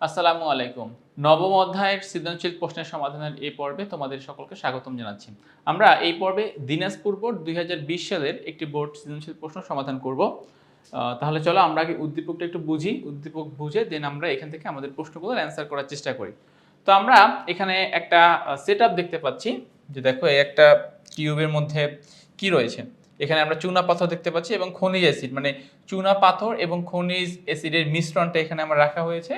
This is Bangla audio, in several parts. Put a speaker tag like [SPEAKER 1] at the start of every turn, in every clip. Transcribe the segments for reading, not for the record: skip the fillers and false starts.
[SPEAKER 1] আসসালামু আলাইকুম। নবম অধ্যায়ের সৃজনশীল প্রশ্নের সমাধানের এই পর্বে তোমাদের সকলকে স্বাগতম জানাচ্ছি। আমরা এই পর্বে দিনাজপুর বোর্ড ২০২০ সালের একটি বোর্ড সৃজনশীল প্রশ্ন সমাধান করব। তাহলে চলো আমরা আগে উদ্দীপকটা একটু বুঝি, উদ্দীপক বুঝে দেন আমরা এখান থেকে আমাদের প্রশ্নগুলোর অ্যান্সার করার চেষ্টা করি। তো আমরা এখানে একটা সেটআপ দেখতে পাচ্ছি যে দেখো এই একটা কিউবের মধ্যে কি রয়েছে। এখানে আমরা চুনা পাথর দেখতে পাচ্ছি এবং খনিজ অ্যাসিড, মানে চুনা পাথর এবং খনিজ অ্যাসিডের মিশ্রণটা এখানে আমরা রাখা হয়েছে।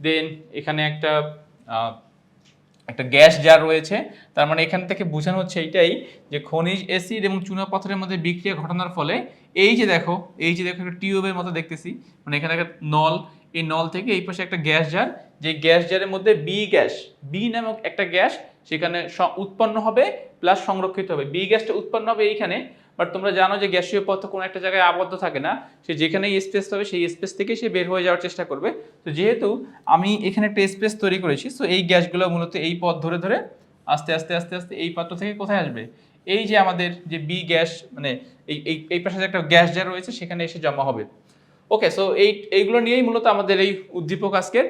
[SPEAKER 1] দেন এখানে একটা গ্যাস জার রয়েছে। তার মানে এখান থেকে বোঝানো হচ্ছে এইটাই যে খনিজ অ্যাসিড এবং চুনা পাথরের মধ্যে বিক্রিয়া ঘটানোর ফলে এই যে দেখো একটা টিউবের মতো দেখতেছি, মানে এখানে একটা নল, এই নল থেকে এই পাশে একটা গ্যাস জার, যে গ্যাস জারের মধ্যে বি নামক একটা গ্যাস সেখানে উৎপন্ন হবে প্লাস সংরক্ষিত হবে। বি গ্যাসটা উৎপন্ন হবে এইখানে, বাট তোমরা জানো যে গ্যাসীয় পদার্থ কোনো একটা জায়গায় আবদ্ধ থাকে না, সে যেখানেই স্পেস হবে সেই স্পেস থেকে সে বের হয়ে যাওয়ার চেষ্টা করবে। তো যেহেতু আমি এখানে একটা স্পেস তৈরি করেছি, সো এই গ্যাসগুলো মূলত এই পথ ধরে ধরে আস্তে আস্তে আস্তে আস্তে এই পাত্র থেকে কোথায় আসবে, এই যে আমাদের যে বি গ্যাস, মানে এই পাশে যে একটা গ্যাস যা রয়েছে সেখানে এসে জমা হবে। ওকে, সো এইগুলো নিয়েই মূলত আমাদের এই উদ্দীপক আজকের।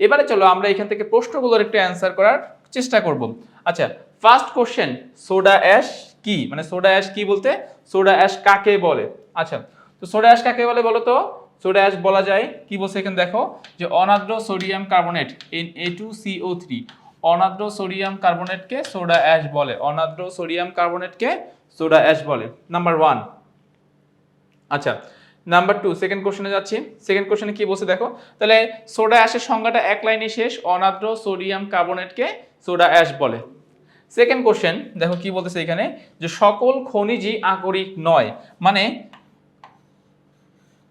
[SPEAKER 1] এবারে চলো আমরা এখান থেকে প্রশ্নগুলোর একটু অ্যান্সার করার চেষ্টা করব। আচ্ছা, ফার্স্ট কোশ্চেন, সোডা অ্যাশ কি? মানে সোডা অ্যাশ কি বলতে সোডা অ্যাশ কাকে বলে? আচ্ছা, তো সোডা অ্যাশ কাকে বলে বলো তো? সোডা অ্যাশ বলা যায় কি বলছে এখানে দেখো, যে অনার্দ্র সোডিয়াম কার্বনেট Na2CO3, অনার্দ্র সোডিয়াম কার্বনেটকে সোডা অ্যাশ বলে। অনার্দ্র সোডিয়াম কার্বনেটকে সোডা অ্যাশ বলে, নাম্বার 1। আচ্ছা, নাম্বার 2, সেকেন্ড কোশ্চেনে যাচ্ছি। সেকেন্ড কোশ্চেনে কি বলছে দেখো, তাহলে সোডা অ্যাশের সংজ্ঞাটা এক লাইনে শেষ, অনার্দ্র সোডিয়াম কার্বনেটকে সোডা অ্যাশ বলে। সেকেন্ড কোশ্চেন দেখো কি বলতেছে এখানে, যে সকল খনিজই আকরিক নয়, মানে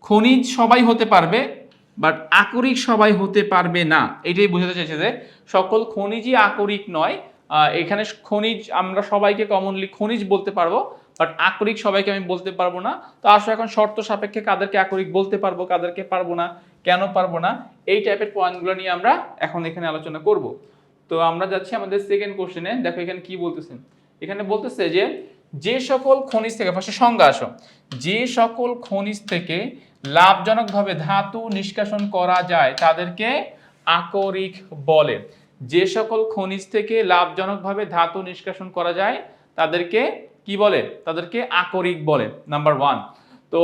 [SPEAKER 1] খনিজ সবাই হতে পারবে বাট আকরিক সবাই হতে পারবে না, এটাই বোঝাতে চাইছে যে সকল খনিজই আকরিক নয়। এখানে খনিজ আমরা সবাইকে কমনলি খনিজ বলতে পারবো, বাট আকরিক সবাইকে আমি বলতে পারবো না। তো আসলে এখন শর্ত সাপেক্ষে কাদেরকে আকরিক বলতে পারবো, কাদেরকে পারবো না, কেন পারবো না, এই টাইপের পয়েন্টগুলো নিয়ে আমরা এখন এখানে আলোচনা করব। তো আমরা যাচ্ছি আমাদের সেকেন্ড কোশ্চেনে। দেখো এখানে কি বলতেছেন, এখানে বলতেছে যে যে সকল খনিজ থেকে, ফার্স্টে সংজ্ঞা আসো, যে সকল খনিজ থেকে লাভজনকভাবে ধাতু নিষ্কাশন করা যায় তাদেরকে আকরিক বলে। যে সকল খনিজ থেকে লাভজনকভাবে ধাতু নিষ্কাশন করা যায় তাদেরকে কি বলে? তাদেরকে আকরিক বলে, নাম্বার 1। তো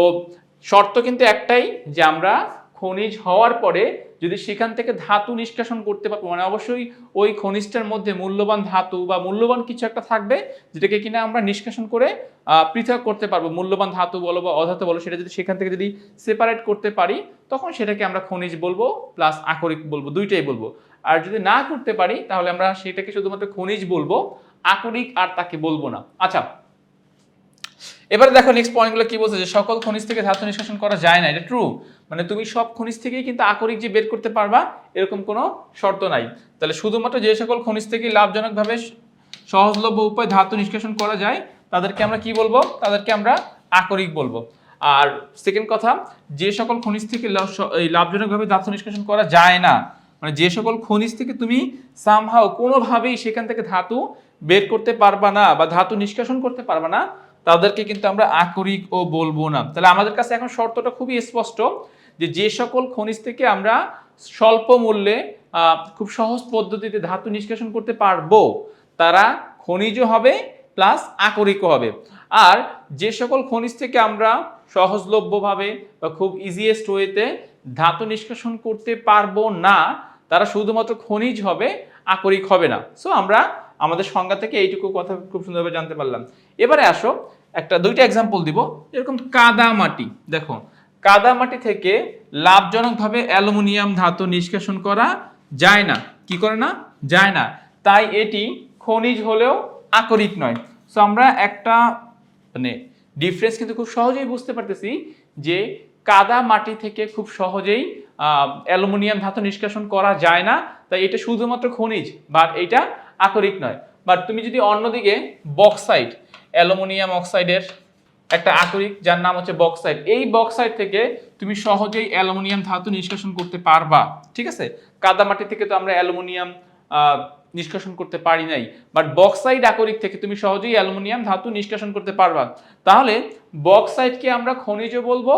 [SPEAKER 1] শর্ত কিন্তু একটাই, যে আমরা খনিজ হওয়ার পরে যদি সেখান থেকে ধাতু নিষ্কাশন করতে পারবো, মানে অবশ্যই ওই খনিজটার মধ্যে মূল্যবান ধাতু বা মূল্যবান কিছু একটা থাকবে যেটাকে কিনা আমরা নিষ্কাশন করে পৃথক করতে পারবো। মূল্যবান ধাতু বলো বা অধাতু বলো, সেটা যদি সেখান থেকে যদি সেপারেট করতে পারি তখন সেটাকে আমরা খনিজ বলবো প্লাস আকরিক বলবো, দুইটাই বলবো। আর যদি না করতে পারি তাহলে আমরা সেটাকে শুধুমাত্র খনিজ বলবো, আকরিক আর তাকে বলবো না। আচ্ছা, এবারে দেখো নেক্সট পয়েন্টগুলো কি বলছে, যে সকল খনিজ থেকে ধাতু নিষ্কাশন করা যায় না, এটা ট্রু। মানে তুমি সব খনিজ থেকেই কিন্তু আকরিক যে বের করতে পারবা এরকম কোনো শর্ত নাই। তাহলে শুধুমাত্র যে সকল খনিজ থেকে লাভজনকভাবে সহজলভ্য উপায়ে ধাতু নিষ্কাশন করা যায় তাদেরকে আমরা কি বলবো? তাদেরকে আমরা আকরিক বলবো। আর সেকেন্ড কথা, যে সকল খনিজ থেকে লাভজনকভাবে ধাতু নিষ্কাশন করা যায় না, মানে যে সকল খনিজ থেকে তুমি সামহাও কোনোভাবেই সেখান থেকে ধাতু বের করতে পারবা না বা ধাতু নিষ্কাশন করতে পারবা না, তাদেরকে কিন্তু আমরা আকরিক ও বলবো না। তাহলে আমাদের কাছে এখন শর্তটা খুবই স্পষ্ট, যে যে সকল খনিজ থেকে আমরা স্বল্প মূল্যে খুব সহজ পদ্ধতিতে ধাতু নিষ্কাশন করতে পারবো তারা খনিজও হবে প্লাস আকরিকও হবে। আর যে সকল খনিজ থেকে আমরা সহজলভ্যভাবে বা খুব ইজিয়েস্ট ওয়েতে ধাতু নিষ্কাশন করতে পারবো না তারা শুধুমাত্র খনিজ হবে, আকরিক হবে না। সো আমরা আমাদের সংজ্ঞা থেকে এইটুকু কথা খুব সুন্দরভাবে জানতে পারলাম। এবারে আসো দুইটা এক্সাম্পল দিব। এরকম কাদা মাটি, দেখো কাদা মাটি থেকে লাভজনকভাবে অ্যালুমিনিয়াম ধাতু নিষ্কাশন করা যায় না। কি করে না? যায় না। তাই এটি খনিজ হলেও আকরিক নয়। সো আমরা একটা মানে ডিফারেন্স কিন্তু খুব সহজেই বুঝতে পারতেছি, যে কাদা মাটি থেকে খুব সহজেই অ্যালুমিনিয়াম ধাতু নিষ্কাশন করা যায় না, তাই এটা শুধুমাত্র খনিজ, বাট এটা আকরিক নয়। বাট তুমি যদি অন্যদিকে বক্সাইট, অ্যালুমিনিয়াম অক্সাইডের একটা আকরিক যার নাম হচ্ছে বক্সাইট, এই বক্সাইট থেকে তুমি সহজেই অ্যালুমিনিয়াম ধাতু নিষ্কাশন করতে পারবা। ঠিক আছে, কাদা মাটি থেকে তো আমরা অ্যালুমিনিয়াম নিষ্কাশন করতে পারি নাই, বাট বক্সাইট আকরিক থেকে তুমি সহজেই অ্যালুমিনিয়াম ধাতু নিষ্কাশন করতে পারবা। তাহলে বক্সাইটকে আমরা খনিজও বলবো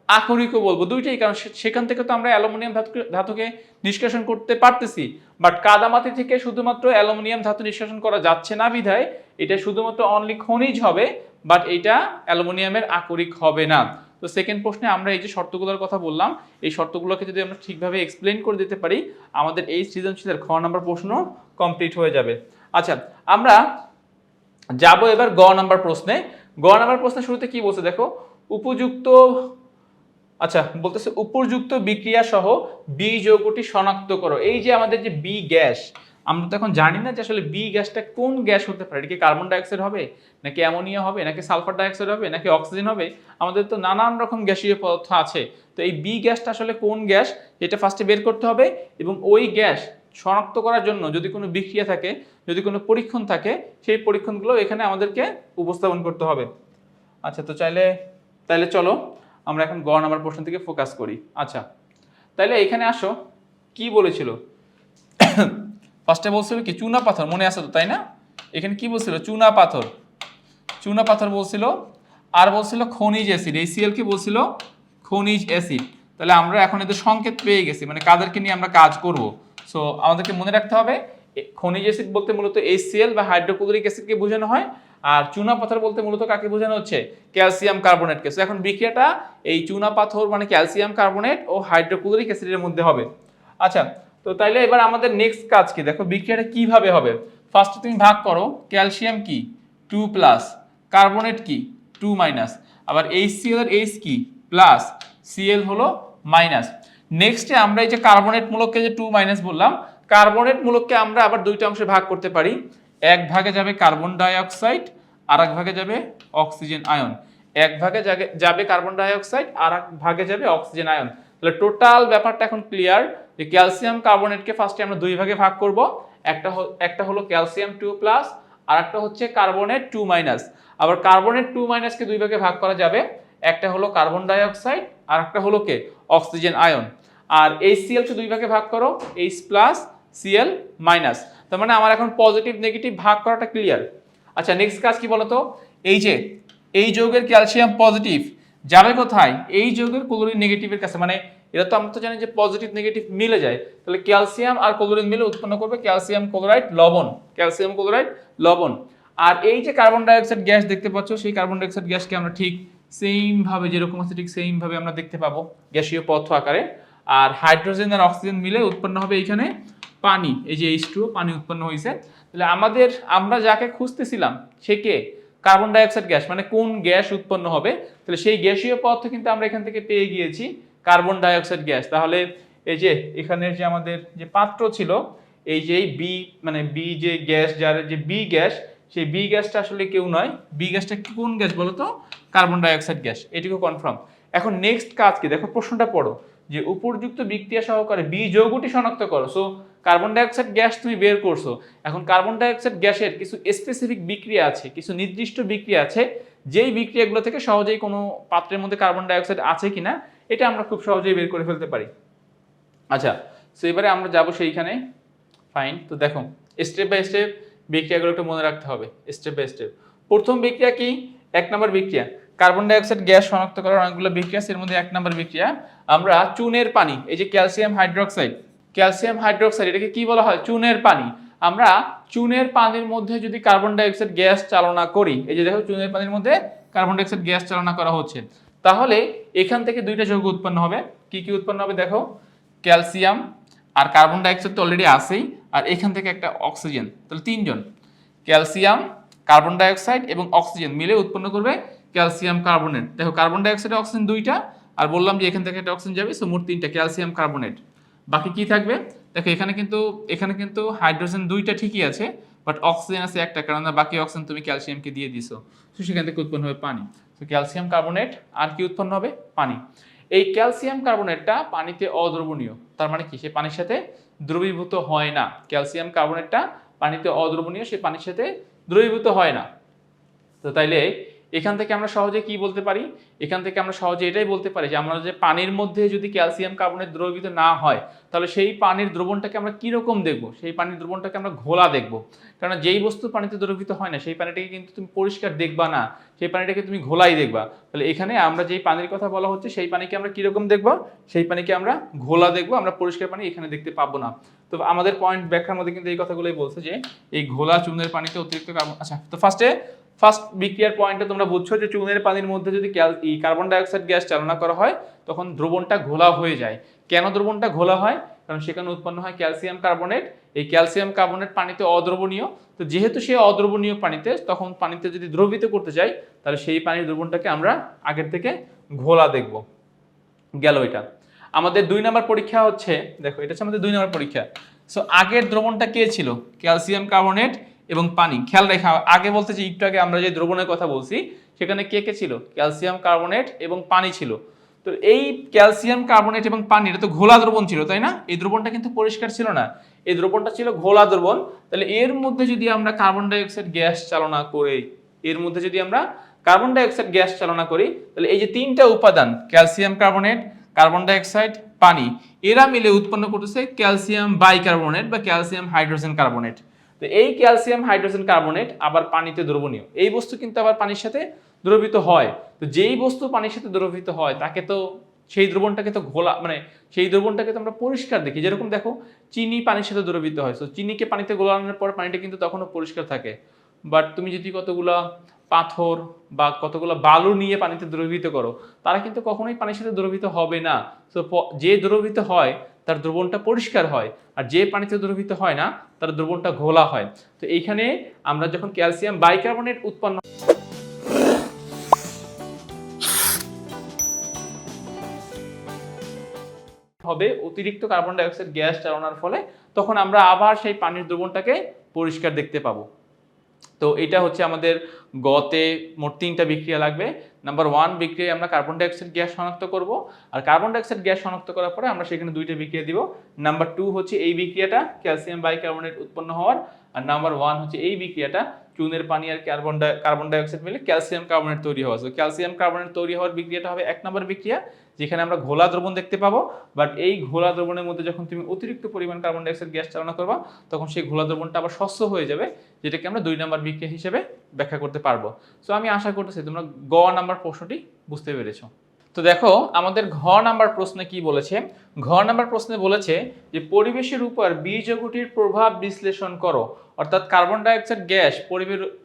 [SPEAKER 1] আকরিকও বলবো, দুইটাই। কারণ সেখান থেকে তো আমরা অ্যালুমিনিয়াম ধাতুকে নিষ্কাশন করতে পারতেছি, বাট কাদামাটি থেকে শুধুমাত্র অ্যালুমিনিয়াম ধাতু নিষ্কাশন করা যাচ্ছে না বিধায় এটা শুধুমাত্র অনলি খনিজ হবে, বাট এটা অ্যালুমিনিয়ামের আকরিক হবে না। তো সেকেন্ড প্রশ্নে আমরা এই যে শর্তগুলোর কথা বললাম, এই শর্তগুলোকে যদি আমরা ঠিকভাবে এক্সপ্লেন করে দিতে পারি, আমাদের এই সৃজনশীলের খ নাম্বার প্রশ্ন কমপ্লিট হয়ে যাবে। আচ্ছা, আমরা যাব এবার গ নাম্বার প্রশ্নে। গ নাম্বার প্রশ্নের শুরুতে কি বলছে দেখো, উপযুক্ত, আচ্ছা বলতেছে উপযুক্ত বিক্রিয়া সহ বি যৌগটি শনাক্ত করো। এই যে আমাদের যে বি গ্যাস, আমরা তো এখন জানি না যে আসলে বি গ্যাসটা কোন গ্যাস হতে পারে। এটা কি কার্বন ডাইঅক্সাইড হবে, নাকি অ্যামোনিয়া হবে, নাকি সালফার ডাইঅক্সাইড হবে, নাকি অক্সিজেন হবে? আমাদের তো নানান রকম গ্যাসীয় পদার্থ আছে। তো এই বি গ্যাসটা আসলে কোন গ্যাস এটা ফার্স্টে বের করতে হবে, এবং ওই গ্যাস শনাক্ত করার জন্য যদি কোনো বিক্রিয়া থাকে, যদি কোনো পরীক্ষণ থাকে, সেই পরীক্ষণগুলো এখানে আমাদেরকে উপস্থাপন করতে হবে। আচ্ছা, তো তাইলে চলো আমরা এখন গ নাম্বার প্রশ্ন থেকে ফোকাস করি। আচ্ছা, তাইলে এখানে আসো, কি বলেছিল ফার্স্টে বলছিল কি চুনা পাথর, মনে আছে তো তাই না? এখানে কি বলছিল, চুনা পাথর বলছিল, আর বলছিল খনিজ অ্যাসিড, এই সিএল কে বলছিল খনিজ অ্যাসিড। তাহলে আমরা এখন এদের সংকেত পেয়ে গেছি, মানে কাদেরকে নিয়ে আমরা কাজ করব। সো আমাদেরকে মনে রাখতে হবে খনিজ অ্যাসিড বলতে মূলত HCl বা হাইড্রোক্লোরিক অ্যাসিডকে বোঝানো হয়, আর চুনা পাথর বলতে মূলত কাকে বোঝানো হচ্ছে, ক্যালসিয়াম কার্বনেটকে। সো এখন বিক্রিয়াটা এই চুনা পাথর মানে ক্যালসিয়াম কার্বনেট ও হাইড্রোক্লোরিক অ্যাসিডের মধ্যে হবে। আচ্ছা, তো তাইলে এবার আমাদের নেক্সট কাজ কি দেখো, বিক্রিয়াটা কিভাবে হবে। ফার্স্টে তুমি ভাগ করো, ক্যালসিয়াম কি 2+, কার্বনেট কি 2-, আবার HCl এর H কি প্লাস, Cl হলো মাইনাস। নেক্সটে আমরা এই যে কার্বনেট মূলককে যে 2- বললাম, কার্বনেট মূলককে আমরা আবার দুইটা অংশে ভাগ করতে পারি। এক ভাগে যাবে কার্বন ডাই অক্সাইড, আর এক ভাগে যাবে অক্সিজেন আয়ন। এক ভাগে যাবে কার্বন ডাই অক্সাইড, আর এক ভাগে যাবে অক্সিজেন আয়ন। তাহলে টোটাল ব্যাপারটা এখন ক্লিয়ার যে ক্যালসিয়াম কার্বনেটকে ফার্স্টে আমরা দুই ভাগে ভাগ করব। একটা হলো ক্যালসিয়াম 2+, আর একটা হচ্ছে কার্বনেট 2-। আবার কার্বনেট 2- কে দুই ভাগে ভাগ করা যাবে, একটা হলো কার্বন ডাই অক্সাইড, আর একটা হলো কে অক্সিজেন আয়ন। আর HCl কে দুই ভাগে ভাগ করো, H+, Cl-। তার মানে আমার এখন পজিটিভ নেগেটিভ ভাগ করাটা ক্লিয়ার। আচ্ছা, নেক্সট কাজ কি বলতো, এই যে এই যৌগের ক্যালসিয়াম পজিটিভ যাবে কোথায়, এই যৌগের ক্লোরিন নেগেটিভের কাছে। মানে এটা তো আমরা তো জানি যে পজিটিভ নেগেটিভ মিলে যায়, তাহলে ক্যালসিয়াম আর ক্লোরিন মিলে উৎপন্ন করবে ক্যালসিয়াম ক্লোরাইড লবণ। আর এই যে কার্বন ডাই অক্সাইড গ্যাস দেখতে পাচ্ছ, সেই কার্বন ডাই অক্সাইড গ্যাসকে আমরা ঠিক সেম ভাবে যেরকম আছে ঠিক সেম ভাবে আমরা দেখতে পাবো গ্যাসীয় পদার্থ আকারে। আর হাইড্রোজেন আর অক্সিজেন মিলে উৎপন্ন হবে এইখানে পানি, এই যে H2O, পানি উৎপন্ন হয়েছে। তাহলে আমরা যাকে খুঁজতেছিলাম সে কে, কার্বন ডাই অক্সাইড গ্যাস, মানে কোন গ্যাস উৎপন্ন হবে, তাহলে সেই গ্যাসীয় পদার্থ কিন্তু আমরা এখান থেকে পেয়ে গিয়েছি, কার্বন ডাই অক্সাইড গ্যাস। তাহলে এই যে এখানের যে আমাদের যে পাত্র ছিল, এই যে বি মানে বি যে গ্যাস, যার যে বি গ্যাস, সেই বি গ্যাসটা আসলে কেউ নয়। বি গ্যাসটা কোন গ্যাস বলো তো, কার্বন ডাই অক্সাইড গ্যাস। এটুকু কনফার্ম। এখন নেক্সট কাজ কি দেখো, প্রশ্নটা পড়ো যে উপযুক্ত বিক্রিয়া সহকারে বি যৌগটি শনাক্ত করো। So carbon die oxide gas তুমি বের করছো, এখন কার্বন ডাই অক্সাইড গ্যাসের কিছু স্পেসিফিক বিক্রিয়া আছে, কিছু নির্দিষ্ট বিক্রিয়া আছে, যেই বিক্রিয়াগুলো থেকে সহজেই কোনো পাত্রের মধ্যে কার্বন ডাই অক্সাইড আছে কিনা এটা আমরা খুব সহজেই বের করে ফেলতে পারি। আচ্ছা, সো এবারে আমরা যাব সেইখানে। ফাইন, তো দেখো স্টেপ বাই স্টেপ বিক্রিয়াগুলো একটু মনে রাখতে হবে, স্টেপ বাই স্টেপ। প্রথম বিক্রিয়া কি, 1 নম্বর বিক্রিয়া, কার্বন ডাই অক্সাইড গ্যাস শনাক্ত করার অনেকগুলো বিক্রিয়া, এর মধ্যে 1 নম্বর বিক্রিয়া আমরা চুনের পানি, এই যে ক্যালসিয়াম হাইড্রোক্সাইড, এটাকে কি বলা হয়, চুনের পানি। আমরা চুনের পানির মধ্যে যদি কার্বন ডাই অক্সাইড গ্যাস চালনা করি, এই যে দেখো চুনের পানির মধ্যে কার্বন ডাই অক্সাইড গ্যাস চালনা করা হচ্ছে, তাহলে এখান থেকে দুইটা যৌগ উৎপন্ন হবে। কি কি উৎপন্ন হবে দেখো, ক্যালসিয়াম আর কার্বন ডাই অক্সাইড তো অলরেডি আছেই, আর এখান থেকে একটা অক্সিজেন, তাহলে তিনজন, ক্যালসিয়াম, কার্বন ডাই অক্সাইড এবং অক্সিজেন মিলে উৎপন্ন করবে ক্যালসিয়াম কার্বনেট। দেখো কার্বন ডাই অক্সাইড অক্সিজেন দুইটা, আর বললাম যে এখান থেকে একটা অক্সিজেন যাবে, সো মোট 3টা ক্যালসিয়াম কার্বনেট। বাকি কি থাকবে দেখো, এখানে কিন্তু হাইড্রোজেন দুইটা ঠিকই আছে, বাট অক্সিজেন আছে একটা, কারণ বাকি অক্সিজেন তুমি ক্যালসিয়ামকে দিয়ে দিছো, তো সেখান থেকে উৎপন্ন হবে পানি। তো ক্যালসিয়াম কার্বনেট, আর কি উৎপন্ন হবে, পানি। এই ক্যালসিয়াম কার্বনেটটা পানিতে অদ্রবণীয়, তার মানে কি সে পানির সাথে দ্রবীভূত হয় না। ক্যালসিয়াম কার্বনেটটা পানিতে অদ্রবণীয়, সে পানির সাথে দ্রবীভূত হয় না। তো তাইলে এখান থেকে আমরা সহজে কি বলতে পারি, এখান থেকে আমরা সহজে এটাই বলতে পারি যে আমরা যে পানির মধ্যে যদি ক্যালসিয়াম কার্বনেট দ্রবীভূত না হয় তাহলে সেই পানির দ্রবণটাকে আমরা কীরকম দেখব, সেই পানির দ্রবণটাকে আমরা ঘোলা দেখব। কারণ যেই বস্তু পানিতে দ্রবীভূত হয় না সেই পানিটাকে কিন্তু তুমি পরিষ্কার দেখবা না, সেই পানিটাকে তুমি ঘোলাই দেখবা। তাহলে এখানে আমরা যেই পানির কথা বলা হচ্ছে সেই পানিকে আমরা কীরকম দেখব, সেই পানিকে আমরা ঘোলা দেখবো, আমরা পরিষ্কার পানি এখানে দেখতে পাবো না। তো আমাদের পয়েন্ট ব্যাখ্যার মধ্যে কিন্তু এই কথাগুলোই বলছে যে এই ঘোলা চুনের পানিতে অতিরিক্ত কার্বন। আচ্ছা, তো ফার্স্ট বিক্রিয়ার পয়েন্টে তোমরা বুঝছো যে চুনের পানির মধ্যে যদি কার্বন ডাইঅক্সাইড গ্যাস চালনা করা হয় তখন দ্রবণটা ঘোলা হয়ে যায়। কেন দ্রবণটা ঘোলা হয়? কারণ সেখানে উৎপন্ন হয় ক্যালসিয়াম কার্বনেট। এই ক্যালসিয়াম কার্বনেট পানিতে অদ্রবণীয়, তো যেহেতু সে অদ্রবণীয় পানিতে, তখন পানিতে যদি দ্রবীভূত করতে যাই তাহলে সেই পানির দ্রবণটাকে আমরা আগের থেকে ঘোলা দেখব। গেল এটা। আমাদের 2 নম্বর পরীক্ষা হচ্ছে, দেখো এটা হচ্ছে আমাদের 2 নম্বর পরীক্ষা। সো আগের দ্রবণটা কে ছিল? ক্যালসিয়াম কার্বনেট এবং পানি। খেয়াল রেখা, আগে বলতে যে একটু আগে আমরা যে দ্রবণের কথা বলছি সেখানে কে কে ছিল? ক্যালসিয়াম কার্বনেট এবং পানি ছিল। তো এই ক্যালসিয়াম কার্বনেট এবং পানি এটা তো ঘোলা দ্রবণ ছিল, তাই না? এই দ্রবণটা কিন্তু পরিষ্কার ছিল না, এই দ্রবণটা ছিল ঘোলা দ্রবণ। তাহলে এর মধ্যে যদি আমরা কার্বন ডাইঅক্সাইড গ্যাস চালনা করি, এর মধ্যে যদি আমরা কার্বন ডাইঅক্সাইড গ্যাস চালনা করি তাহলে এই যে 3টা উপাদান ক্যালসিয়াম কার্বনেট, কার্বন ডাইঅক্সাইড, পানি, এরা মিলে উৎপন্ন করতেছে ক্যালসিয়াম বাইকার্বনেট বা ক্যালসিয়াম হাইড্রোজেন কার্বনেট। তো এই ক্যালসিয়াম হাইড্রোজেন কার্বনেট আবার পানিতে দ্রবণীয়, এই বস্তু কিন্তু আবার পানির সাথে দ্রবীভূত হয়। তো যেই বস্তু পানির সাথে দ্রবীভূত হয় তাকে তো সেই দ্রবণটাকে তো ঘোলা, মানে সেই দ্রবণটাকে তো আমরা পরিষ্কার দেখি। যেরকম দেখো চিনি পানির সাথে দ্রবীভূত হয়, তো চিনিকে পানিতে গোলানোর পর পানিটা কিন্তু তখনও পরিষ্কার থাকে। বাট তুমি যদি কতগুলা পাথর বা কতগুলো বালু নিয়ে পানিতে দ্রবীভূত করো, তারা কিন্তু কখনোই পানির সাথে দ্রবীভূত হবে না। তো যে দ্রবীভূত হয় তার দ্রবণটা পরিষ্কার হয়, আর যে পানিতে দ্রবীভূত হয় না তার দ্রবণটা ঘোলা হয়। তো এইখানে আমরা যখন ক্যালসিয়াম বাইকার্বনেট উৎপন্ন হবে অতিরিক্ত কার্বন ডাইঅক্সাইড গ্যাস চালনার ফলে, তখন আমরা আবার সেই পানির দ্রবণটাকে পরিষ্কার দেখতে পাবো। তো এটা হচ্ছে আমাদের গতে মোট 3টা বিক্রিয়া লাগবে। নাম্বার 1 বিক্রিয়ায় আমরা কার্বন ডাইঅক্সাইড গ্যাস শনাক্ত করব, আর কার্বন ডাইঅক্সাইড গ্যাস শনাক্ত করার পরে আমরা সেখানে 2টা বিক্রিয়া দিব। নাম্বার 2 হচ্ছে এই বিক্রিয়াটা ক্যালসিয়াম বাইকার্বনেট উৎপন্ন হওয়ার, আর নাম্বার 1 হচ্ছে এই বিক্রিয়াটা চুনের পানি আর কার্বন ডাইঅক্সাইড মিলে ক্যালসিয়াম কার্বনেট তৈরি হওয়া। তো ক্যালসিয়াম কার্বনেট তৈরি হওয়ার বিক্রিয়াটা হবে 1 নম্বর বিক্রিয়া, যেখানে আমরা ঘোলা দ্রবণ দেখতে পাবো। বাট এই ঘোলা দ্রবণের মধ্যে যখন তুমি অতিরিক্ত পরিমাণ কার্বন ডাইঅক্সাইড গ্যাস চালনা করবা তখন সেই ঘোলা দ্রবণটা আবার স্বচ্ছ হয়ে যাবে, যেটাকে আমরা 2 নম্বর বিক্রিয়া হিসেবে ব্যাখ্যা করতে পারবো। সো আমি আশা করতেছি তোমরা গ নাম্বার প্রশ্নটি বুঝতে পেরেছো। তো দেখো আমাদের ঘ নাম্বার প্রশ্নে কি বলেছে। ঘ নাম্বার প্রশ্নে বলেছে যে পরিবেশের উপর বীজগঠির প্রভাব বিশ্লেষণ করো। অর্থাৎ কার্বন ডাইঅক্সাইড গ্যাস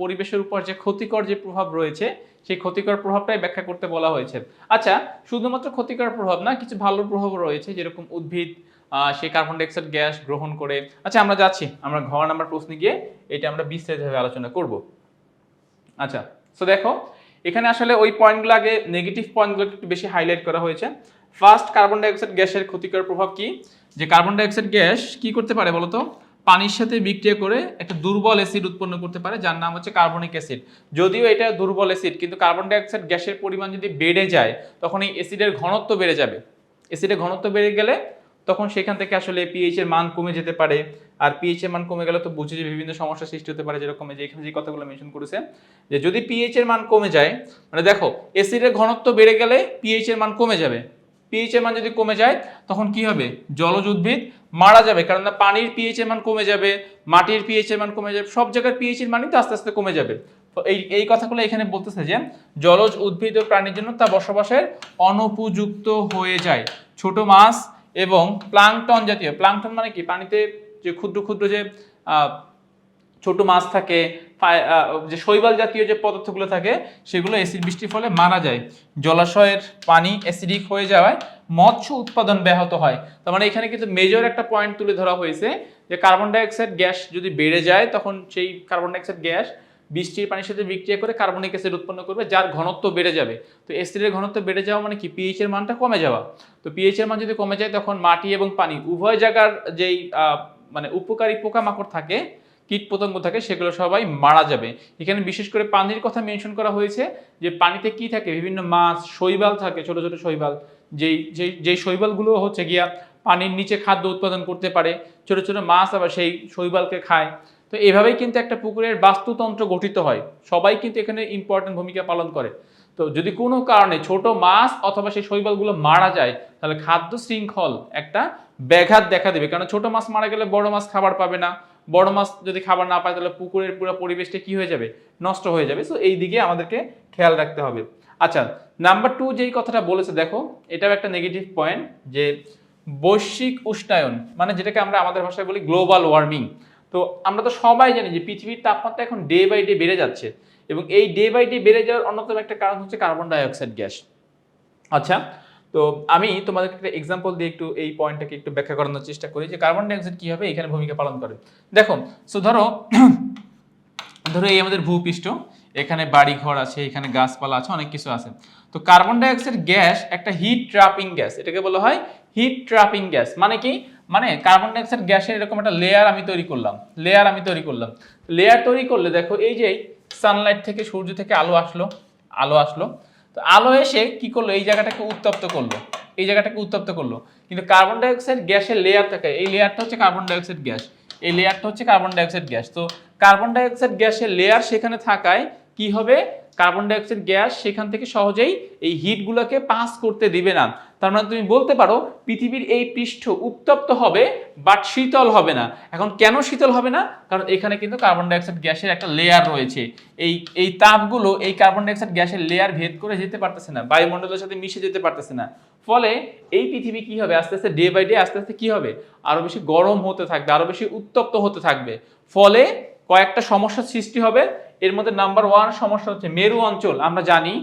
[SPEAKER 1] পরিবেশের উপর যে ক্ষতিকর যে প্রভাব রয়েছে সেই ক্ষতিকর প্রভাবটাই ব্যাখ্যা করতে বলা হয়েছে। আচ্ছা, শুধুমাত্র ক্ষতিকর প্রভাব না, কিছু ভালো প্রভাব রয়েছে, যেরকম উদ্ভিদ সেই কার্বন ডাইঅক্সাইড গ্যাস গ্রহণ করে। আচ্ছা, আমরা যাচ্ছি, আমরা ঘ নাম্বার প্রশ্নে গিয়ে এটা আমরা বিস্তারিতভাবে আলোচনা করব। আচ্ছা, সো দেখো এখানে আসলে ওই পয়েন্টগুলো আগে, নেগেটিভ পয়েন্টগুলো একটু বেশি হাইলাইট করা হয়েছে। ফার্স্ট, কার্বন ডাইঅক্সাইড গ্যাসের ক্ষতিকর প্রভাব কি? যে কার্বন ডাইঅক্সাইড গ্যাস কি করতে পারে বলতো? পানির সাথে বিক্রিয়া করে একটা দুর্বল অ্যাসিড উৎপন্ন করতে পারে, যার নাম হচ্ছে কার্বনিক অ্যাসিড। যদিও এটা দুর্বল অ্যাসিড, কিন্তু কার্বন ডাইঅক্সাইড গ্যাসের পরিমাণ যদি বেড়ে যায় তখন এই অ্যাসিডের ঘনত্ব বেড়ে যাবে। অ্যাসিডের ঘনত্ব বেড়ে গেলে তখন সেখান থেকে আসলে পিএইচ এর মান কমে যেতে পারে। আর পিএইচ এর মান কমে গেলে তো বুঝে যে বিভিন্ন সমস্যার সৃষ্টি হতে পারে, যেরকম যে এখানে যে কথাগুলো মেনশন করেছে যে যদি পিএইচ এর মান কমে যায়, মানে দেখো অ্যাসিডের ঘনত্ব বেড়ে গেলে পিএইচ এর মান কমে যাবে। পিএইচ এর মান যদি কমে যায় তখন কি হবে? জলজ উদ্ভিদ মারা যাবে, কারণ পানির পিএইচ এর মান কমে যাবে, মাটির পিএইচ এর মান কমে যাবে, সব জায়গার পিএইচ এর মানই তো আস্তে আস্তে কমে যাবে। তো এই কথাগুলো এখানে বলতেছে যে জলজ উদ্ভিদ ও প্রাণীর জন্য তা বসবাসের অনুপযুক্ত হয়ে যায়। ছোট মাছ এবং প্লাঙ্কটন জাতীয়, প্লাঙ্কটন মানে কি? পানিতে যে ক্ষুদ্র ক্ষুদ্র যে ছোট মাছ থাকে, যে শৈবাল জাতীয় যে পদার্থগুলো থাকে সেগুলো অ্যাসিড বৃষ্টির ফলে মারা যায়। জলাশয়ের পানি অ্যাসিডিক হয়ে যাওয়ায় মৎস্য উৎপাদন ব্যাহত হয়। তার মানে এখানে কিন্তু মেজর একটা পয়েন্ট তুলে ধরা হয়েছে যে কার্বন ডাইঅক্সাইড গ্যাস যদি বেড়ে যায় তখন সেই কার্বন ডাইঅক্সাইড গ্যাস বৃষ্টির পানির সাথে বিক্রিয়া করে কার্বনিক অ্যাসিড উৎপন্ন করবে, যার ঘনত্ব বেড়ে যাবে। তো অ্যাসিডের ঘনত্ব বেড়ে যাওয়া মানে কি? পিএইচ এর মানটা কমে যাওয়া। তো পিএইচ এর মান যদি কমে যায় তখন মাটি এবং পানি উভয় জায়গার যেই মানে উপকারী পোকামাকড় থাকে, কীট পতঙ্গ থাকে, সেগুলো সবাই মারা যাবে। এখানে বিশেষ করে পানির কথা মেনশন করা হয়েছে যে পানিতে কি থাকে? বিভিন্ন মাছ, শৈবাল থাকে, ছোট ছোট শৈবাল, যেই শৈবালগুলো হচ্ছে গিয়া পানির নিচে খাদ্য উৎপাদন করতে পারে। ছোট ছোট মাছ আবার সেই শৈবালকে খায়। তো এভাবেই কিন্তু একটা পুকুরের বাস্তুতন্ত্র গঠিত হয়, সবাই কিন্তু এখানে ইম্পর্টেন্ট ভূমিকা পালন করে। তো যদি কোনো কারণে ছোট মাছ অথবা সেই শৈবালগুলো মারা যায়, তাহলে খাদ্য শৃঙ্খল একটা ব্যাঘাত দেখা দেবে, কারণ ছোট মাছ মারা গেলে বড় মাছ খাবার পাবে না, বড় মাছ যদি খাবার না পায় তাহলে পুকুরের পুরো পরিবেশটা কি হয়ে যাবে, নষ্ট হয়ে যাবে। সো এই দিকে আমাদেরকে খেয়াল রাখতে হবে। আচ্ছা, নাম্বার 2 যেই কথাটা বলেছে দেখো, এটাও একটা নেগেটিভ পয়েন্ট, যে বৈশ্বিক উষ্ণায়ন, মানে যেটাকে আমরা আমাদের ভাষায় বলি গ্লোবাল ওয়ার্মিং। তো আমরা তো সবাই জানি যে পৃথিবীর তাপমাত্রা এখন ডে বাই ডে বেড়ে যাচ্ছে, এবং এই ডে বাই ডে বেড়ে যাওয়ার অন্যতম একটা কারণ হচ্ছে কার্বন ডাই অক্সাইড গ্যাস। আচ্ছা, তো আমি তোমাদেরকে একটা এক্সাম্পল দিয়ে একটু এই পয়েন্টটাকে একটু ব্যাখ্যা করানোর চেষ্টা করি যে কার্বন ডাই অক্সাইড কীভাবে এখানে ভূমিকা পালন করে। দেখো, সো ধরো ধরো এই আমাদের ভূপৃষ্ঠ, এখানে বাড়ি ঘর আছে, এখানে গাছপালা আছে, অনেক কিছু আছে। তো কার্বন ডাই অক্সাইড গ্যাস একটা হিট ট্র্যাপিং গ্যাস, এটাকে বলা হয় হিট ট্র্যাপিং গ্যাস। মানে কি, মানে কার্বন ডাই অক্সাইড গ্যাসের এরকম একটা লেয়ার আমি তৈরি করলাম, লেয়ার তৈরি করলে দেখো এই যে সানলাইট থেকে, সূর্য থেকে আলো আসলো, তো আলো এসে কি করলো, এই জায়গাটাকে উত্তপ্ত করলো, কিন্তু কার্বন ডাই অক্সাইড গ্যাসের লেয়ার থাকে, এই লেয়ারটা হচ্ছে কার্বন ডাই অক্সাইড গ্যাস, তো কার্বন ডাই অক্সাইড গ্যাসের লেয়ার সেখানে থাকায় কি হবে, কার্বন ডাই অক্সাইড গ্যাস সেখান থেকে সহজেই এই হিটগুলোকে পাস করতে দিবে না। তার মানে তুমি বলতে পারো পৃথিবীর এই পৃষ্ঠ উত্তপ্ত হবে বাট শীতল হবে না। এখন কেন শীতল হবে না, কারণ এখানে কিন্তু কার্বন ডাই অক্সাইড গ্যাসের একটা লেয়ার রয়েছে, এই তাপগুলো এই কার্বন ডাই অক্সাইড গ্যাসের লেয়ার ভেদ করে যেতে পারতেছে না, বায়ুমণ্ডলের সাথে মিশে যেতে পারতেছে না। ফলে এই পৃথিবী কি হবে, আস্তে আস্তে ডে বাই ডে আস্তে আস্তে কি হবে, আরো বেশি গরম হতে থাকবে, আরো বেশি উত্তপ্ত হতে থাকবে। ফলে কয়েকটা সমস্যার সৃষ্টি হবে। এর মধ্যে নাম্বার 1 সমস্যা হচ্ছে মেরু অঞ্চল। আমরা জানি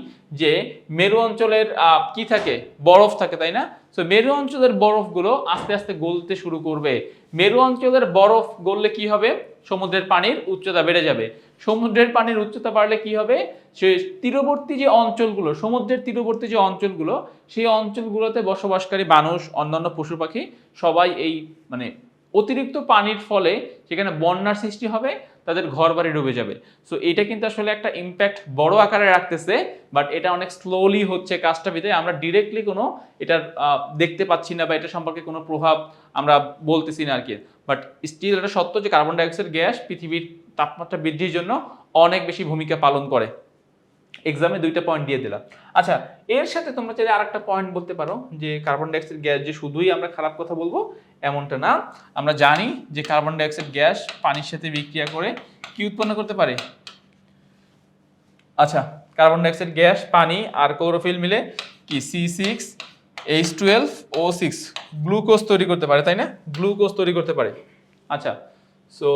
[SPEAKER 1] যে মেরু অঞ্চলের কি থাকে, বরফ থাকে, তাই না? তো মেরু অঞ্চলের বরফগুলো আস্তে আস্তে গলতে শুরু করবে। মেরু অঞ্চলের বরফ গললে কি হবে, সমুদ্রের পানির উচ্চতা বেড়ে যাবে। সমুদ্রের পানির উচ্চতা বাড়লে কি হবে, সে তীরবর্তী যে অঞ্চলগুলো, সমুদ্রের তীরবর্তী যে অঞ্চলগুলো, সেই অঞ্চলগুলোতে বসবাসকারী মানুষ, অন্যান্য পশু পাখি সবাই এই মানে অতিরিক্ত পানির ফলে সেখানে বন্যার সৃষ্টি হবে, তাদের ঘর বাড়ি ডুবে যাবে। সো এটা কিন্তু আসলে একটা ইম্প্যাক্ট বড় আকারে রাখতেছে, বাট এটা অনেক স্লোলি হচ্ছে কাজটা ভিতরে, আমরা ডিরেক্টলি কোনো এটার দেখতে পাচ্ছি না, বা এটা সম্পর্কে কোনো প্রভাব আমরা বলতেছি না আর কি। বাট স্টিল এটা সত্য যে কার্বন ডাই অক্সাইড গ্যাস পৃথিবীর তাপমাত্রা বৃদ্ধির জন্য অনেক বেশি ভূমিকা পালন করে। এক্সামে 2টা পয়েন্ট দিয়ে দিলাম। আচ্ছা, এর সাথে তোমরা চাইলে আরেকটা পয়েন্ট বলতে পারো যে কার্বন ডাই অক্সাইড গ্যাস যে শুধুই আমরা খারাপ কথা বলবো এমনটা না। আমরা জানি যে কার্বন ডাই অক্সাইড গ্যাস পানির সাথে বিক্রিয়া করে কি উৎপন্ন করতে পারে। আচ্ছা, কার্বন ডাই অক্সাইড গ্যাস, পানি আর ক্লোরোফিল মিলে কি C6H12O6 গ্লুকোজ তৈরি করতে পারে, তাই না? গ্লুকোজ তৈরি করতে পারে। আচ্ছা, সো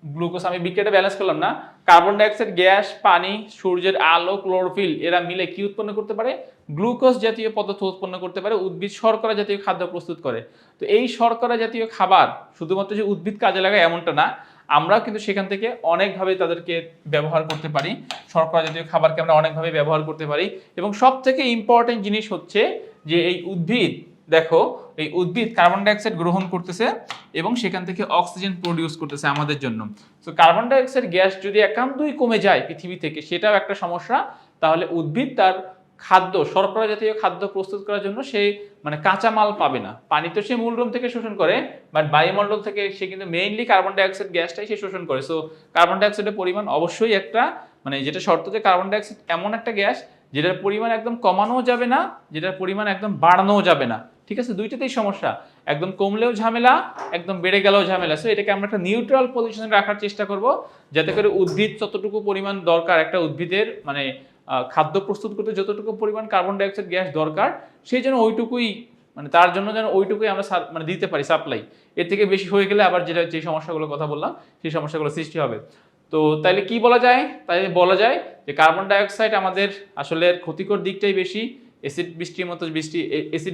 [SPEAKER 1] গ্লুকোজ আমি বিক্রিয়াটা ব্যালেন্স করলাম না। কার্বন ডাই অক্সাইড গ্যাস, পানি, সূর্যের আলো, ক্লোরোফিল এরা মিলে কি উৎপন্ন করতে পারে, গ্লুকোজ জাতীয় পদার্থ উৎপন্ন করতে পারে। উদ্ভিদ শর্করা জাতীয় খাদ্য প্রস্তুত করে। তো এই শর্করা জাতীয় খাবার শুধুমাত্র যে উদ্ভিদ কাজে লাগায় এমনটা না, আমরাও কিন্তু সেখান থেকে অনেকভাবে তাদেরকে ব্যবহার করতে পারি। শর্করা জাতীয় খাবারকে আমরা অনেকভাবে ব্যবহার করতে পারি। এবং সব থেকে ইম্পর্টেন্ট জিনিস হচ্ছে যে এই উদ্ভিদ, দেখো এই উদ্ভিদ কার্বন ডাই অক্সাইড গ্রহণ করতেছে এবং সেখান থেকে অক্সিজেন প্রডিউস করতেছে আমাদের জন্য। তো কার্বন ডাই অক্সাইড গ্যাস যদি একান্তই কমে যায় পৃথিবী থেকে, সেটাও একটা সমস্যা। তাহলে উদ্ভিদ তার খাদ্য, শর্করা জাতীয় খাদ্য প্রস্তুত করার জন্য সে মানে কাঁচামাল পাবে না। পানি তো সে মূলরুম থেকে শোষণ করে, বাট বায়ুমণ্ডল থেকে সে কিন্তু মেইনলি কার্বন ডাই অক্সাইড গ্যাসটাই সে শোষণ করে। সো কার্বন ডাই অক্সাইডের পরিমাণ অবশ্যই একটা মানে যেটা শর্ত, যে কার্বন ডাই অক্সাইড এমন একটা গ্যাস যেটার পরিমাণ একদম কমানোও যাবে না, যেটার পরিমাণ একদম বাড়ানোও যাবে না। ঠিক আছে, দুইটাতেই সমস্যা, একদম কমলেও ঝামেলা, একদম বেড়ে গেলেও ঝামেলা। সো এটাকে আমরা একটা নিউট্রাল পজিশনে রাখার চেষ্টা করব, যাতে করে উদ্ভিদ যতটুকু পরিমাণ দরকার, একটা উদ্ভিদের মানে খাদ্য প্রস্তুত করতে যতটুকু পরিমাণ কার্বন ডাই অক্সাইড গ্যাস দরকার, সেই জন্য ওইটুকুই মানে তার জন্য যেন ওইটুকুই আমরা মানে দিতে পারি সাপ্লাই। এর থেকে বেশি হয়ে গেলে আবার যে সমস্যাগুলোর কথা বললাম সেই সমস্যাগুলো সৃষ্টি হবে। তো তাইলে কি বলা যায়, বলা যায় যে কার্বন ডাই অক্সাইড আমাদের আসলে ক্ষতিকর দিকটাই বেশি। অ্যাসিড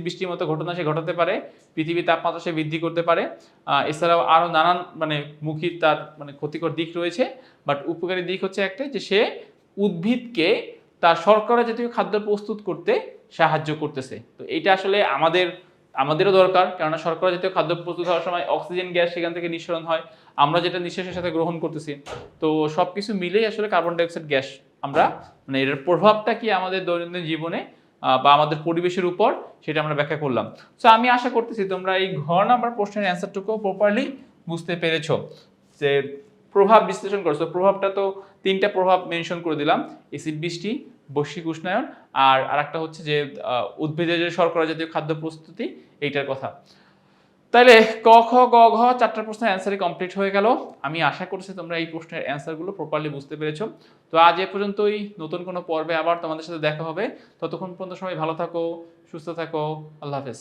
[SPEAKER 1] বৃষ্টির মতো ঘটনা সে ঘটাতে পারে, পৃথিবীর তাপমাত্রা সে বৃদ্ধি করতে পারে। এছাড়াও আরও নানান মানে মুখী তার মানে ক্ষতিকর দিক রয়েছে। বাট উপকারী দিক হচ্ছে একটাই, যে সে উদ্ভিদকে তার শর্করা জাতীয় খাদ্য প্রস্তুত করতে সাহায্য করতেছে। তো এইটা আসলে আমাদেরও দরকার, কেননা শর্করা জাতীয় খাদ্য প্রস্তুত হওয়ার সময় অক্সিজেন গ্যাস সেখান থেকে নিঃসরণ হয়, আমরা যেটা নিঃশ্বাসের সাথে গ্রহণ করতেছি। তো সবকিছু মিলেই আসলে কার্বন ডাই অক্সাইড গ্যাস আমরা মানে এর প্রভাবটা কি আমাদের দৈনন্দিন জীবনে বা আমাদের পরিবেশের উপর, সেটা আমরা ব্যাখ্যা করলাম। সো আমি আশা করতেছি তোমরা এই ঘ নাম্বার প্রশ্নের অ্যান্সারটুকু প্রপারলি বুঝতে পেরেছো। যে প্রভাব বিশ্লেষণ করছো, প্রভাবটা তো 3টা প্রভাব মেনশন করে দিলাম, এসিড বৃষ্টি, বৈশ্বিক উষ্ণায়ন, আর আরেকটা হচ্ছে যে উদ্ভিদের যে শর্করা জাতীয় খাদ্য প্রস্তুতি, এইটার কথা। তাইলে ক খ গ ঘ 4টা প্রশ্নের অ্যান্সারই কমপ্লিট হয়ে গেল। আমি আশা করছি তোমরা এই প্রশ্নের অ্যান্সারগুলো প্রপারলি বুঝতে পেরেছো। তো আজ এ পর্যন্তই, নতুন কোনো পর্বে আবার তোমাদের সাথে দেখা হবে। ততক্ষণ পর্যন্ত সবাই ভালো থাকো, সুস্থ থাকো, আল্লাহ হাফেজ।